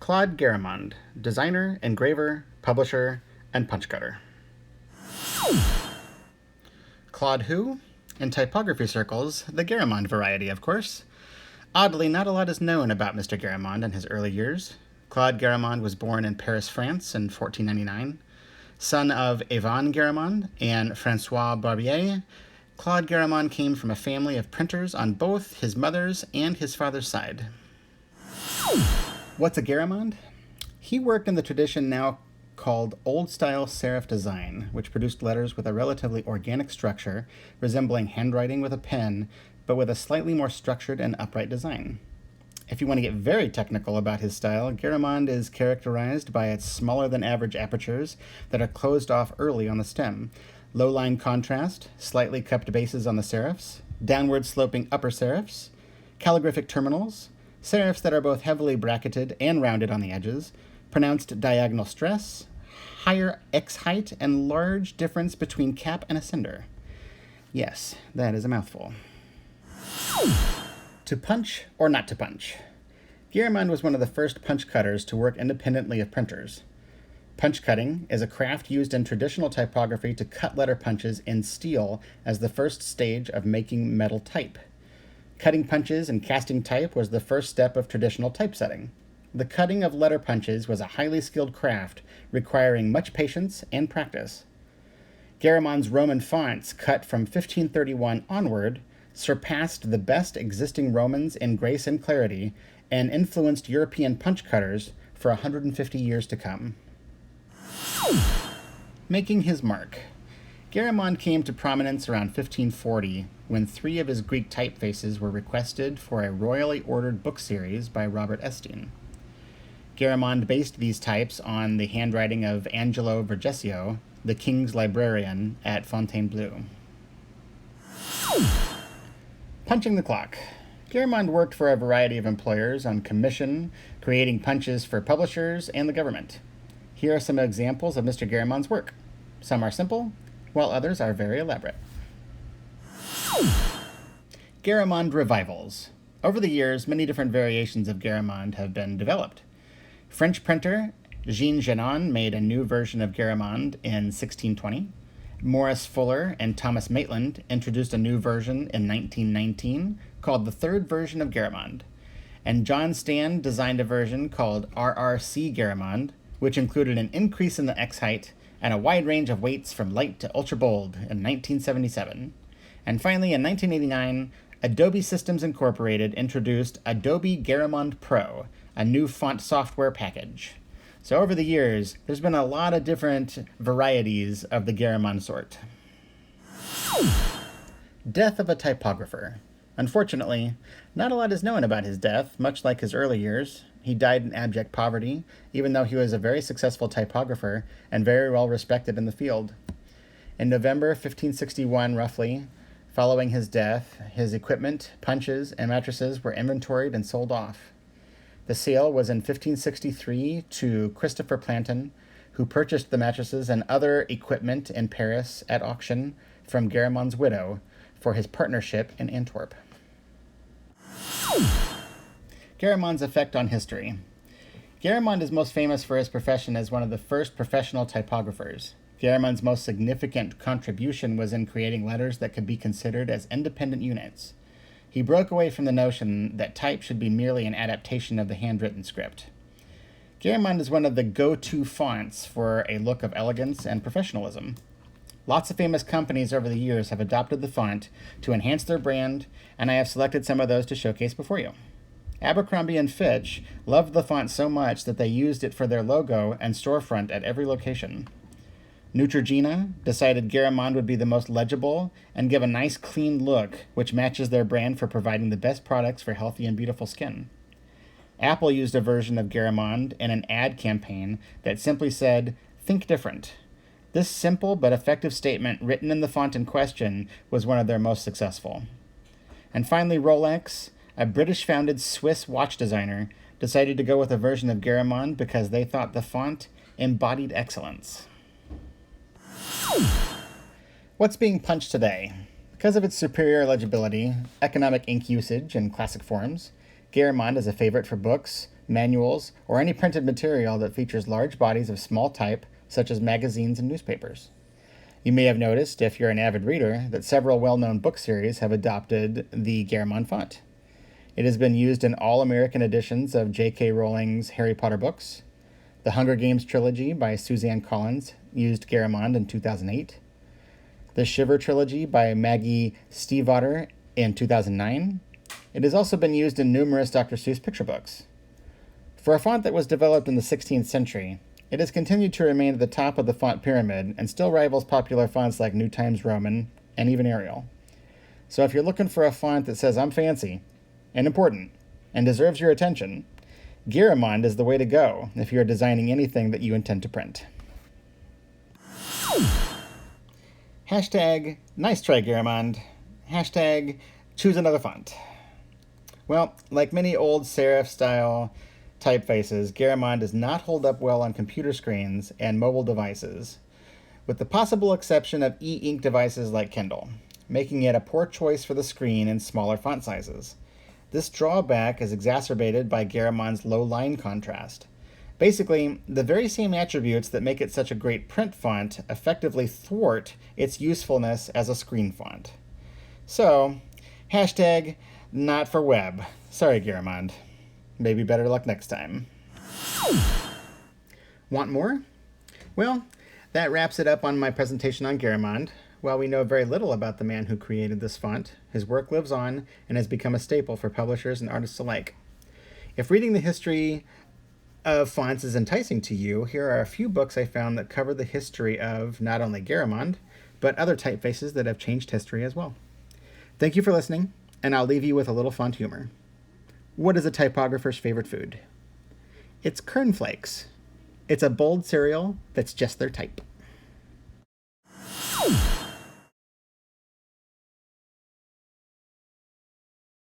Claude Garamond, designer, engraver, publisher, and punch cutter. Claude who? In typography circles, the Garamond variety, of course. Oddly, not a lot is known about Mr. Garamond in his early years. Claude Garamond was born in Paris, France in 1499. Son of Yvonne Garamond and François Barbier, Claude Garamond came from a family of printers on both his mother's and his father's side. What's a Garamond? He worked in the tradition now called old-style serif design, which produced letters with a relatively organic structure, resembling handwriting with a pen, but with a slightly more structured and upright design. If you want to get very technical about his style, Garamond is characterized by its smaller-than-average apertures that are closed off early on the stem, low-line contrast, slightly cupped bases on the serifs, downward-sloping upper serifs, calligraphic terminals, serifs that are both heavily bracketed and rounded on the edges, pronounced diagonal stress, higher X height, and large difference between cap and ascender. Yes, that is a mouthful. To punch or not to punch? Garamond was one of the first punch cutters to work independently of printers. Punch cutting is a craft used in traditional typography to cut letter punches in steel as the first stage of making metal type. Cutting punches and casting type was the first step of traditional typesetting. The cutting of letter punches was a highly skilled craft, requiring much patience and practice. Garamond's Roman fonts, cut from 1531 onward, surpassed the best existing Romans in grace and clarity, and influenced European punch cutters for 150 years to come. Making his mark. Garamond came to prominence around 1540, when 3 of his Greek typefaces were requested for a royally ordered book series by Robert Estienne. Garamond based these types on the handwriting of Angelo Vergesio, the king's librarian at Fontainebleau. Punching the clock. Garamond worked for a variety of employers on commission, creating punches for publishers and the government. Here are some examples of Mr. Garamond's work. Some are simple, while others are very elaborate. Garamond revivals. Over the years, many different variations of Garamond have been developed. French printer Jean Genon made a new version of Garamond in 1620. Morris Fuller and Thomas Maitland introduced a new version in 1919 called the third version of Garamond. And John Stand designed a version called RRC Garamond, which included an increase in the X height and a wide range of weights from light to ultra bold in 1977. And finally, in 1989, Adobe Systems Incorporated introduced Adobe Garamond Pro, a new font software package. So over the years, there's been a lot of different varieties of the Garamond sort. Death of a typographer. Unfortunately, not a lot is known about his death, much like his early years. He died in abject poverty, even though he was a very successful typographer and very well respected in the field. In November 1561, roughly, following his death, his equipment, punches, and mattresses were inventoried and sold off. The sale was in 1563 to Christopher Plantin, who purchased the mattresses and other equipment in Paris at auction from Garamond's widow for his partnership in Antwerp. Garamond's effect on history. Garamond is most famous for his profession as one of the first professional typographers. Garamond's most significant contribution was in creating letters that could be considered as independent units. He broke away from the notion that type should be merely an adaptation of the handwritten script. Garamond is one of the go-to fonts for a look of elegance and professionalism. Lots of famous companies over the years have adopted the font to enhance their brand, and I have selected some of those to showcase before you. Abercrombie & Fitch loved the font so much that they used it for their logo and storefront at every location. Neutrogena decided Garamond would be the most legible and give a nice clean look, which matches their brand for providing the best products for healthy and beautiful skin. Apple used a version of Garamond in an ad campaign that simply said, "Think different." This simple but effective statement written in the font in question was one of their most successful. And finally, Rolex, a British-founded Swiss watch designer, decided to go with a version of Garamond because they thought the font embodied excellence. What's being punched today? Because of its superior legibility, economic ink usage, and classic forms, Garamond is a favorite for books, manuals, or any printed material that features large bodies of small type, such as magazines and newspapers. You may have noticed, if you're an avid reader, that several well-known book series have adopted the Garamond font. It has been used in all American editions of J.K. Rowling's Harry Potter books. The Hunger Games trilogy by Suzanne Collins used Garamond in 2008. The Shiver trilogy by Maggie Stiefvater in 2009. It has also been used in numerous Dr. Seuss picture books. For a font that was developed in the 16th century, it has continued to remain at the top of the font pyramid and still rivals popular fonts like New Times Roman and even Arial. So if you're looking for a font that says I'm fancy and important and deserves your attention, Garamond is the way to go if you're designing anything that you intend to print. Hashtag nice try Garamond. Hashtag choose another font. Well, like many old serif style typefaces, Garamond does not hold up well on computer screens and mobile devices, with the possible exception of e-ink devices like Kindle, making it a poor choice for the screen in smaller font sizes. This drawback is exacerbated by Garamond's low line contrast. Basically, the very same attributes that make it such a great print font effectively thwart its usefulness as a screen font. So, hashtag not for web. Sorry, Garamond. Maybe better luck next time. Want more? Well, that wraps it up on my presentation on Garamond. While we know very little about the man who created this font, his work lives on and has become a staple for publishers and artists alike. If reading the history of fonts is enticing to you, here are a few books I found that cover the history of not only Garamond, but other typefaces that have changed history as well. Thank you for listening, and I'll leave you with a little font humor. What is a typographer's favorite food? It's cornflakes. It's a bold cereal that's just their type.